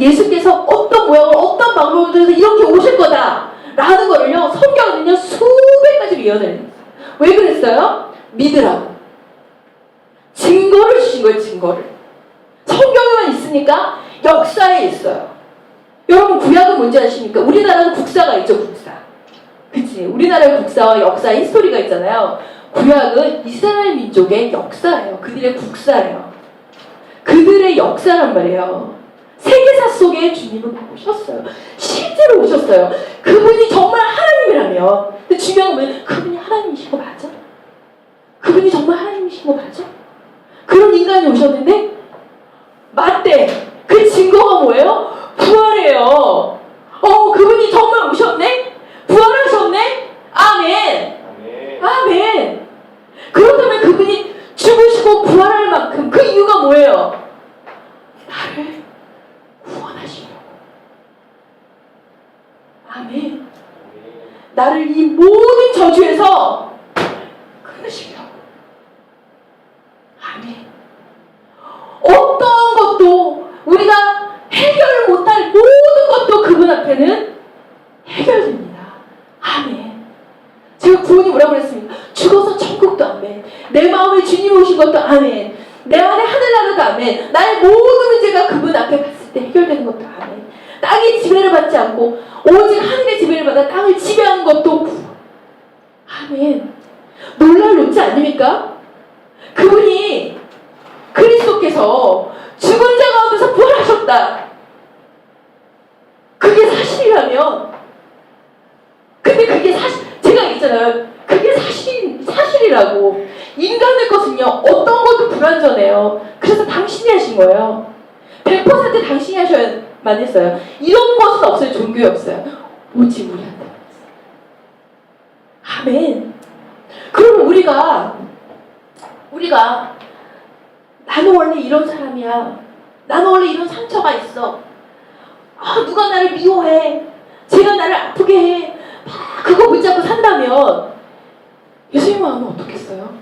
예수께서 어떤 모양으로 어떤 방법을 통해서 이렇게 오실 거다 라는 거를요, 성경은요 수백 가지로 예언을 했어요. 왜 그랬어요? 믿으라고. 증거를 주신 거예요. 증거를. 성경에만 있으니까 역사에 있어요. 여러분, 구약은 뭔지 아십니까? 우리나라는 국사가 있죠. 국사. 그치? 우리나라의 국사와 역사 히스토리가 있잖아요. 구약은 이스라엘 민족의 역사예요. 그들의 국사예요. 그들의 역사란 말이에요. 세계사 속에 주님은 오셨어요. 실제로 오셨어요. 그분이 정말 하나님이라면. 근데 중요한 건 뭐예요? 그분이 하나님이신 거 맞아? 그분이 정말 하나님이신 거 맞아? 그런 인간이 오셨는데 맞대. 그 증거가 뭐예요? 부활이에요. 그분이 정말 오셨네? 부활하셨네? 아멘. 아멘. 그렇다면 그분이 죽으시고 부활할 만큼 그 이유가 뭐예요? 나를 구원하시려고. 아멘. 나를 이 모든 저주에서 끊으시려고. 아멘. 어떤 것도 우리가 해결 못할 모든 것도 그분 앞에는 해결됩니다. 아멘. 제가 구원이 뭐라고 그랬습니까? 죽어서 천국도 아멘. 내 마음에 주님 오신 것도 아멘. 내 안에 하늘나라도 아멘. 나의 모든 문제가 그분 앞에 갔을 때 해결되는 것도 아멘. 땅의 지배를 받지 않고 오직 하늘의 지배를 받아 땅을 지배하는 것도 아멘. 놀랄 놓지 아닙니까? 그분이 그리스도께서 죽은 자 가운데서 부활하셨다. 그게 사실이라면, 근데 그게 사실, 제가 얘기했잖아요. 그게 사실이라고. 인간의 것은요, 어떤 것도 불완전해요. 그래서 당신이 하신 거예요. 100% 당신이 하셔야만 했어요. 이런 것은 없어요. 종교에 없어요. 오직 우리한테 있어요. 아멘. 그럼 우리가 나는 원래 이런 사람이야. 나는 원래 이런 상처가 있어. 누가 나를 미워해. 쟤가 나를 아프게 해. 그거 붙잡고 산다면 예수님 마음은 어떻겠어요?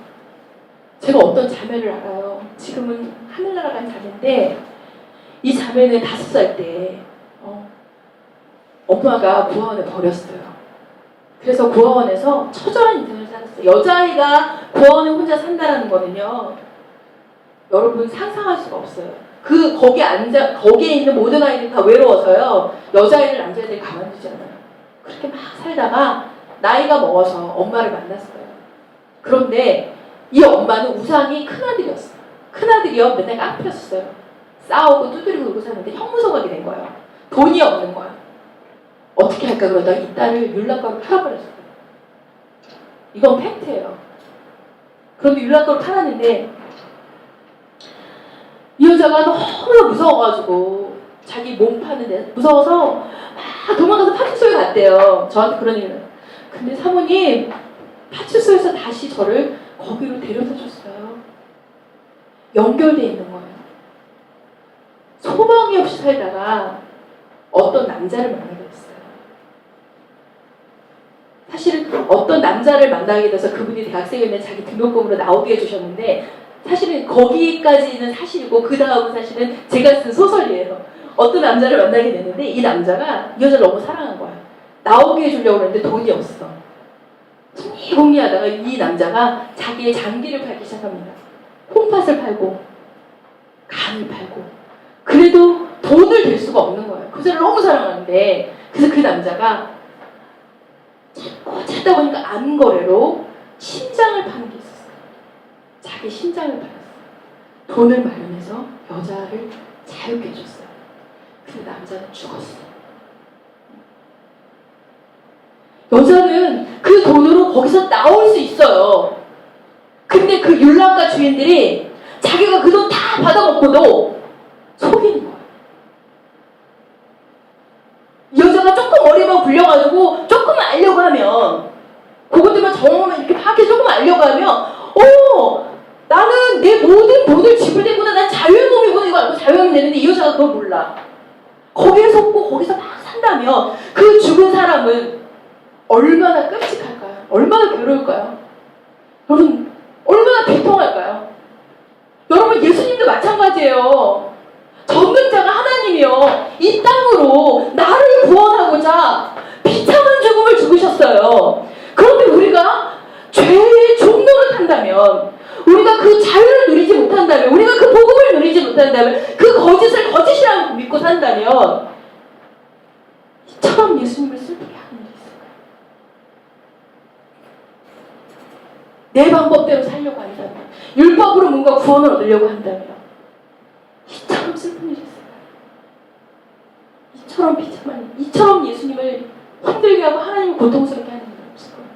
제가 어떤 자매를 알아요. 지금은 하늘나라 간 자매인데 이 자매는 5살 때 엄마가 부하원에 버렸어요. 그래서 고아원에서 처절한 인생을 살았어요. 여자아이가 고아원에 혼자 산다는 거는요, 여러분 상상할 수가 없어요. 거기에 있는 모든 아이들이 다 외로워서요, 여자아이를 남자애들이 가만두지 않아요. 그렇게 막 살다가 나이가 먹어서 엄마를 만났어요. 그런데 이 엄마는 우상이 큰아들이었어요. 큰아들이요, 맨날 깡패였어요. 싸우고 두드리고 놀고 사는데 형무소가게 된 거예요. 돈이 없는 거예요. 어떻게 할까 그러다가 이 딸을 율락가로 팔아버렸어요. 이건 팩트예요. 그런데 율락가로 팔았는데 이 여자가 너무 무서워가지고 자기 몸 파는데 무서워서 막 도망가서 파출소에 갔대요. 저한테 그런 얘기를. 근데 사모님 파출소에서 다시 저를 거기로 데려다 줬어요. 연결돼 있는 거예요. 소망이 없이 살다가 어떤 남자를 만나게 됐어요. 사실은 어떤 남자를 만나게 돼서 그분이 대학생이면 자기 등록금으로 나오게 해주셨는데 사실은 거기까지는 사실이고 그 다음은 사실은 제가 쓴 소설이에요. 어떤 남자를 만나게 됐는데 이 남자가 이 여자를 너무 사랑한 거야. 나오게 해주려고 했는데 돈이 없어. 궁리하다가 이 남자가 자기의 장기를 팔기 시작합니다. 콩팥을 팔고 간을 팔고 그래도 돈을 댈 수가 없는 거예요. 그 여자를 너무 사랑하는데 그래서 그 남자가 찾다 보니까 암거래로 심장을 파는 게 있었어요. 자기 심장을 팔았어요. 돈을 마련해서 여자를 자유케 해줬어요. 근데 남자는 죽었어요. 여자는 그 돈으로 거기서 나올 수 있어요. 근데 그 율락가 주인들이 자기가 그 돈 다 받아먹고도 속이는 거예요. 이 여자가 조금 머리만 굴려가지고 조금 알려고 하면 그것들만 정오면 이렇게 밖에 조금 알려고 하면 나는 내 모든 돈을 지불되구나, 난 자유의 몸이구나 이거 알고 자유하면 되는데 이 여자가 그걸 몰라. 거기에 속고 거기서 막 산다면 그 죽은 사람은 얼마나 끔찍할까요? 얼마나 괴로울까요? 여러분 얼마나 비통할까요? 여러분 예수님도 마찬가지예요. 전능자가 하나님이요, 이 땅으로 나를 구원하고자 비참한 죽음을 죽으셨어요. 그런데 우리가 죄의 종로를 탄다면, 우리가 그 자유를 누리지 못한다면, 우리가 그 복음을 누리지 못한다면, 그 거짓을 거짓이라고 믿고 산다면 이처럼 예수님을 슬프게 하는 일이 있을까요? 내 방법대로 살려고 한다면, 율법으로 뭔가 구원을 얻으려고 한다면 이처럼 슬픈 일이 있을까요? 이처럼 비참한 일, 이처럼 예수님을 힘들게 하고 하나님을 고통스럽게 하는 일은 없을 거예요.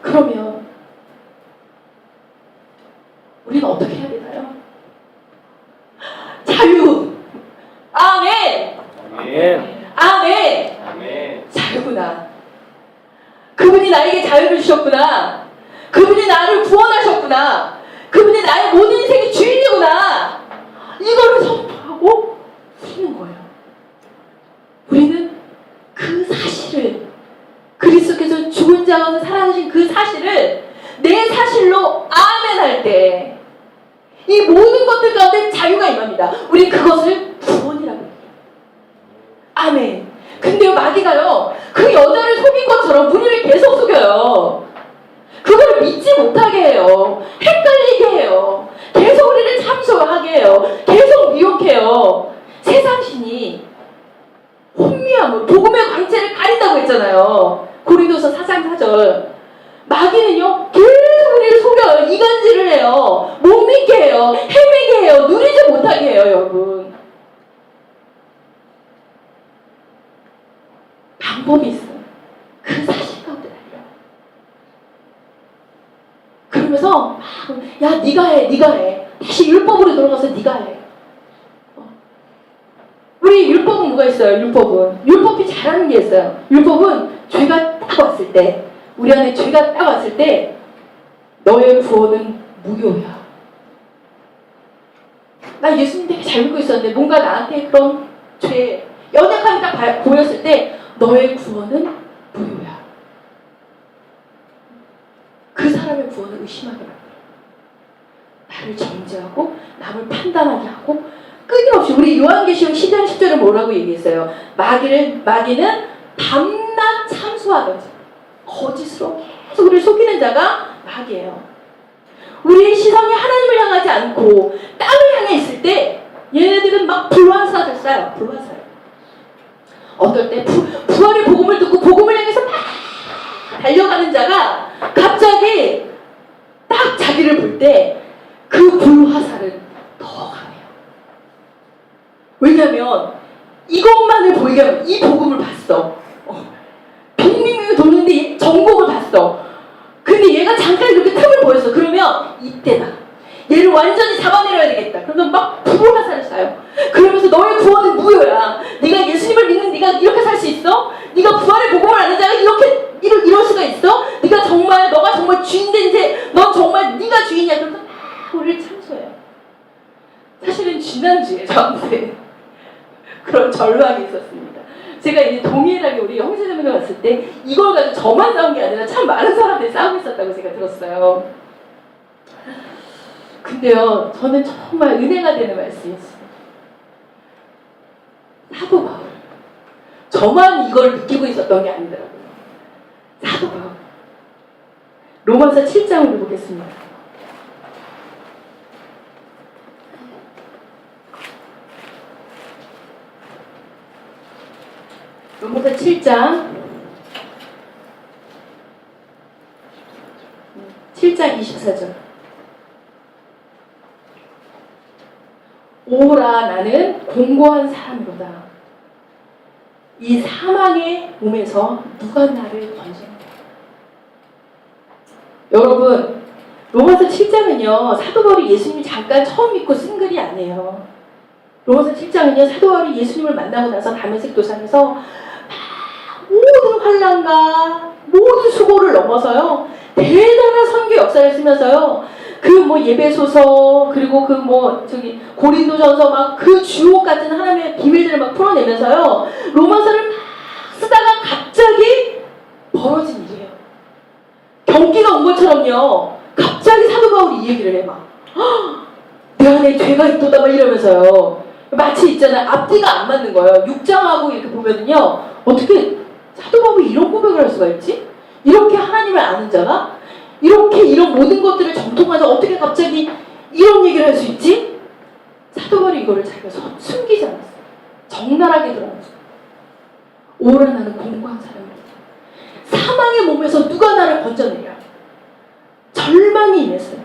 그러면 우리는 어떻게 해야 되나요? 자유! 아멘! 아멘. 아멘! 아멘. 자유구나. 그분이 나에게 자유를 주셨구나. 그분이 나를 구원하셨구나. 그분이 나의 모든 인생의 주인이구나. 이걸 선포하고 우리는 거예요. 우리는 그 사실을, 그리스도께서 죽은 자 가운데 살아나신 그 사실을 내 사실로 아멘 할 때 이 모든 것들 가운데 자유가 임합니다. 우리 그것을 구원이라고 해요. 아멘. 근데요, 마귀가요, 그 여자를 속인 것처럼 우리를 계속 속여요. 그거를 믿지 못하게 해요. 헷갈리게 해요. 계속 우리를 참소하게 해요. 계속 미혹해요. 세상신이 혼미함으로 복음의 광채를 가린다고 했잖아요. 고린도서 4장 4절. 마귀는요, 계속 우리를 속여요. 이간질을 해요. 못 믿게 해요. 헤매게 해요. 누리지 못하게 해요, 여러분. 방법이 있어요. 그 사실 가운데 달려. 그러면서 막, 야, 네가 해. 다시 율법으로 돌아가서 네가 해. 우리 율법은 뭐가 있어요? 율법이 잘하는 게 있어요. 율법은 죄가 딱 왔을 때, 우리 안에 죄가 딱 왔을 때 너의 구원은 무효야. 나 예수님 되게 잘 믿고 있었는데 뭔가 나한테 그런 죄, 연약함이 딱 보였을 때 너의 구원은 무효야. 그 사람의 구원을 의심하게 만들어. 나를 정죄하고 남을 판단하게 하고 끊임없이, 우리 요한계시록 10장 10절은 뭐라고 얘기했어요? 마귀는 밤낮 참소하던 자, 거짓으로 계속 우리를 속이는 자가 마귀예요. 우리의 시선이 하나님을 향하지 않고 땅을 향해 있을 때 얘네들은 막 불화살을 쏴요. 불화살. 어떨 때 부활의 복음을 듣고 복음을 향해서 막 달려가는 자가 갑자기 딱 자기를 볼 때 그 불화살은 더 강해요. 왜냐하면 이것만을 보이게 하면 이 복음을 봤어. 빙빙빙 도는데 정복을 봤어. 근데 얘가 잠깐 이렇게 틈을 보였어. 그러면 이때다. 얘를 완전히 잡아내려야 되겠다. 그러면 막 불화살을 쏴요. 그러면서 너의 구원은 무효야. 네가 예수님을 믿는 네가 이렇게 살 수 있어? 네가 부활의 복음을 아는 자가 이럴 수가 있어? 너가 정말 주인인데 넌 정말 네가 주인이야. 그러면서 막 우리를 참소해요. 사실은 지난주에 저한테 그런 절망이 있었습니다. 제가 이제 동일하게 우리 형제자매가 왔을 때 이걸 가지고 저만 싸운 게 아니라 참 많은 사람들이 싸우고 있었다고 제가 들었어요. 근데요, 저는 정말 은혜가 되는 말씀이었어요. 사도 바울. 저만 이걸 느끼고 있었던 게 아니더라고요. 사도 바울. 로마서 7장을 보겠습니다. 로마서 7장 24절. 오라 나는 공고한 사람이로다. 이 사망의 몸에서 누가 나를 건지는가. 여러분, 로마서 7장은요 사도 바울이 예수님을 잠깐 처음 믿고 쓴 글이 아니에요. 로마서 7장은요 사도 바울이 예수님을 만나고 나서 다메섹 도상에서 모든 환난과 모든 수고를 넘어서요 대단한 선교 역사를 쓰면서요 그 예배소서 그리고 고린도전서 막 그 주옥 같은 하나님의 비밀들을 막 풀어내면서요 로마서를 막 쓰다가 갑자기 벌어진 일이에요. 경기가 온 것처럼요 갑자기 사도 바울이 이 얘기를 해 막 내 안에 죄가 있도다 막 이러면서요 마치 있잖아요 앞뒤가 안 맞는 거예요. 6장하고 이렇게 보면은요 어떻게 사도 바울이 이런 고백을 할 수가 있지? 이렇게 하나님을 아는 자가 이렇게 이런 모든 것들을 정통하자 어떻게 갑자기 이런 얘기를 할 수 있지? 사도 바울이 이거를 자기가 숨기지 않았어요. 적나라하게 드러났어요. 오라 나는 공고한 사람이다. 사망의 몸에서 누가 나를 건져내랴. 절망이 임했어요.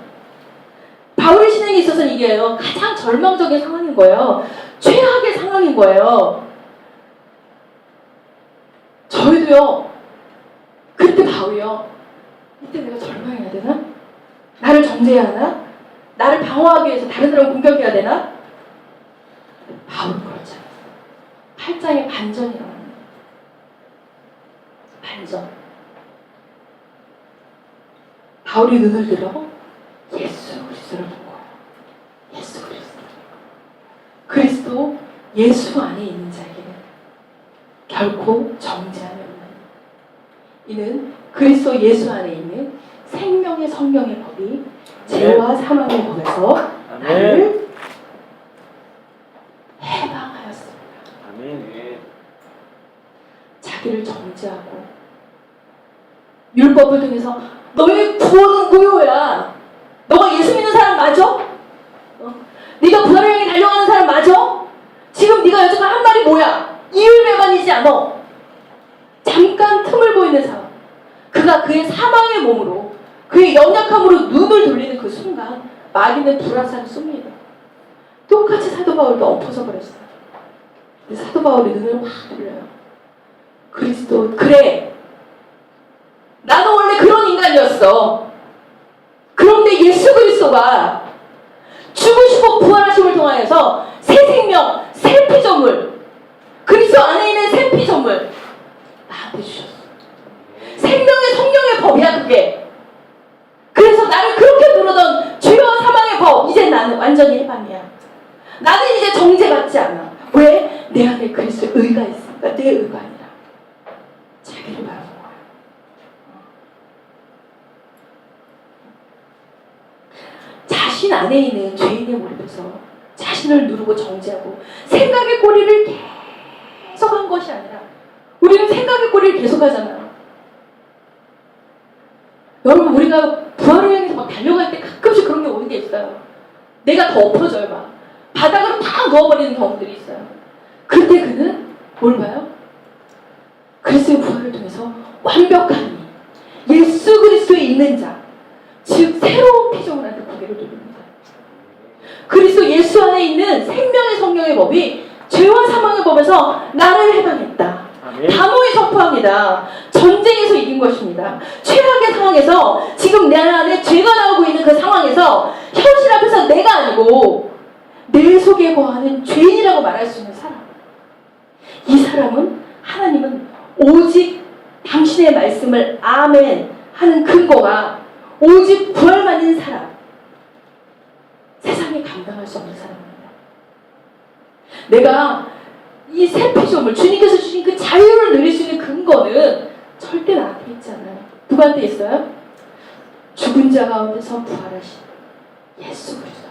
바울의 신앙에 있어서는 이게요 가장 절망적인 상황인 거예요. 최악의 상황인 거예요. 저희도요 그때 바울이요 이때 내가 절망해야 되나? 나를 정죄해야 하나? 나를 방어하기 위해서 다른 사람을 공격해야 되나? 바울은 그렇지 않았어요. 8장에 반전이 나옵니다. 반전. 바울이 눈을 들어 예수 그리스도를 본 거예요. 예수 그리스도. 그리스도 예수 안에 있는 자에게는 결코 정죄함이 없나니 이는 그리스도 예수 안에 있는 생명의 성령의 법이 죄와 사망의 법에서 나를 해방하였습니다. 아멘. 자기를 정죄하고 율법을 통해서 너의 구원은 무효야. 너가 예수 믿는 사람 맞아? 네가 부활을 향해 달려가는 사람 맞아? 지금 네가 여태까지 한 말이 뭐야? 이율배반이지 않아. 잠깐 틈을 보이는 사람. 그가 그의 사망의 몸으로 그의 연약함으로 눈을 돌리는 그 순간 마귀는 불화살을 쏩니다. 똑같이 사도 바울도 엎어져 버렸어요. 근데 사도 바울이 눈을 확 돌려요. 그리스도 그래 나는 원래 그런 인간이었어. 그런데 예수 그리스도가 죽으시고 부활하심을 통하여서 새 생명, 새 피조물 그리스도 안에 있는 새 피조물 나한테 주셨어. 생명의 성령의 법이야 그게. 그래서 나를 그렇게 부르던 죄와 사망의 법 이제 나는 완전히 해방이야. 나는 이제 정죄받지 않아. 왜? 내 안에 그리스도의 의가 있으니까. 내 의가 아니라 자기를 바라본 거야. 자신 안에 있는 죄인의 몰입에서 자신을 누르고 정죄하고 생각의 꼬리를 계속 한 것이 아니라 우리는 생각의 꼬리를 계속하잖아요. 여러분, 우리가 부활을 향해서 막 달려갈 때 가끔씩 그런 게 오는 게 있어요. 내가 더 엎어져요. 막 바닥으로 다 누워버리는 경우들이 있어요. 그때 그는 뭘 봐요? 그리스도의 부활을 통해서 완벽하니 예수 그리스도에 있는 자, 즉 새로운 피조물 한테 고개를 돌립니다. 그리스도 예수 안에 있는 생명의 성령의 법이 죄와 사망의 법에서 나를 해방했다. 단호히 선포합니다. 전쟁에서 이긴 것입니다. 최악의 상황에서 지금 내 안에 죄가 나오고 있는 그 상황에서 현실 앞에서 내가 아니고 내 속에 거하는 죄인이라고 말할 수 있는 사람. 이 사람은 하나님은 오직 당신의 말씀을 아멘 하는 근거가 오직 부활만 있는 사람. 세상에 감당할 수 없는 사람입니다. 내가 이 새 피조물, 주님께서 주신 그 자유를 누릴 수 있는 근거는 절대 나한테 있지 않아요. 누구한테 있어요? 죽은 자 가운데서 부활하신 예수 그리스도.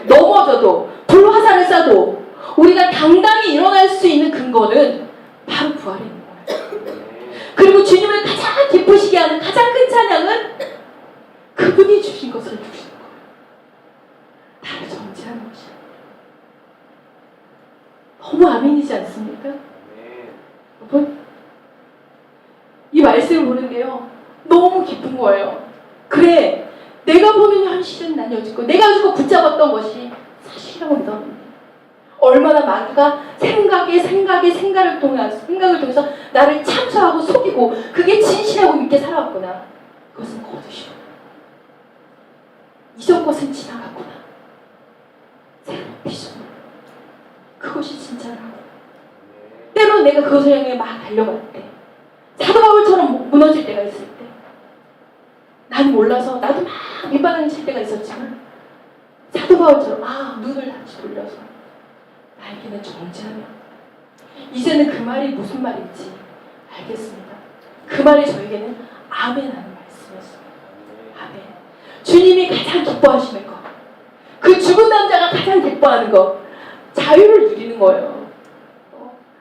넘어져도 불화살을 쏴도 우리가 당당히 일어날 수 있는 근거는 바로 부활에 있는 거예요. 그리고 주님을 가장 기쁘시게 하는 가장 큰 찬양은 그분이 주신 것을 주시는 거예요. 나를 정죄하는 것이야. 너무 아멘이지 않습니까? 여러분, 이 말씀을 보는데요, 너무 기쁜 거예요. 그래, 내가 보는 현실은 난 여지껏 내가 여지껏 붙잡았던 것이 사실이라고 믿었는데 얼마나 마귀가 생각을 통해서 나를 참소하고 속이고 그게 진실하고 믿게 살아왔구나. 그것은 거짓이고 이전 것은 지나갔구나. 새로운 피조물. 그것이 진짜라고. 때로 내가 그것을 향해 막 달려갈 때, 사도 바울처럼 무너질 때가 있을 때, 난 몰라서 나도 막 밑바닥에 칠 때가 있었지만 사도 바울처럼 눈을 다시 돌려서 나에게는 정죄하며 이제는 그 말이 무슨 말인지 알겠습니다. 그 말이 저에게는 아멘하는 말씀이었습니다. 아멘. 주님이 가장 기뻐하시는 것, 그 죽은 남자가 가장 기뻐하는 것, 자유를 누리는 거예요.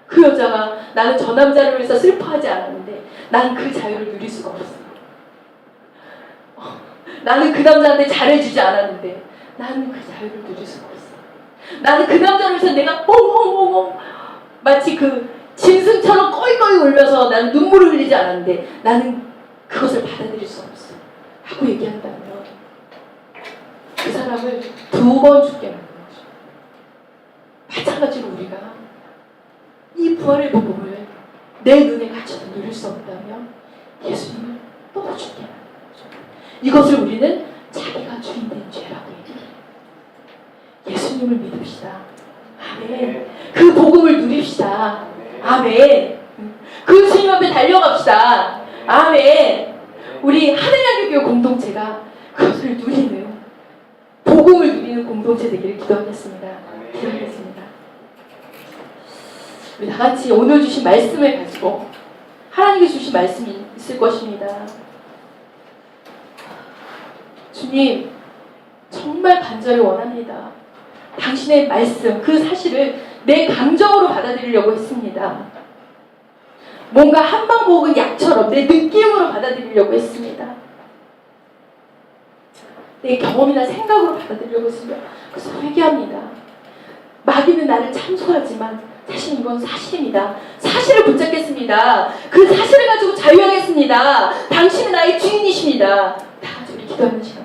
그 여자가 나는 저 남자를 위해서 슬퍼하지 않았는데 나는 그 자유를 누릴 수가 없었어요. 나는 그 남자한테 잘해주지 않았는데 나는 그 자유를 누릴 수가 없어요. 나는 그 남자를 위해서 내가 엉엉엉엉 마치 그 짐승처럼 꺼이꺼이 울면서 나는 눈물을 흘리지 않았는데 나는 그것을 받아들일 수 없어요. 하고 얘기한다면 그 사람을 2번 죽게 만든 거죠. 마찬가지로 우리가 이 부활의 복음을 내 눈에 갇혀도 누릴 수 없다면 예수님을 또 죽게 만든 거죠. 이것을 우리는 자기가 주인된 죄라고 얘기해요. 예수님을 믿읍시다. 아멘. 그 복음을 누립시다. 아멘. 그 주님 앞에 달려갑시다. 아멘. 우리 하늘향기교회 공동체가 그것을 누리는, 복음을 누리는 공동체 되기를 기도하겠습니다. 기도하겠습니다. 우리 다 같이 오늘 주신 말씀을 가지고, 하나님께서 주신 말씀이 있을 것입니다. 주님, 정말 간절히 원합니다. 당신의 말씀, 그 사실을 내 감정으로 받아들이려고 했습니다. 뭔가 한방 먹은 약처럼 내 느낌으로 받아들이려고 했습니다. 내 경험이나 생각으로 받아들이려고 했습니다. 그래서 회개합니다. 마귀는 나를 참소하지만 사실 이건 사실입니다. 사실을 붙잡겠습니다. 그 사실을 가지고 자유하겠습니다. 당신은 나의 주인이십니다. 다 같이 우리 기도하는 시간.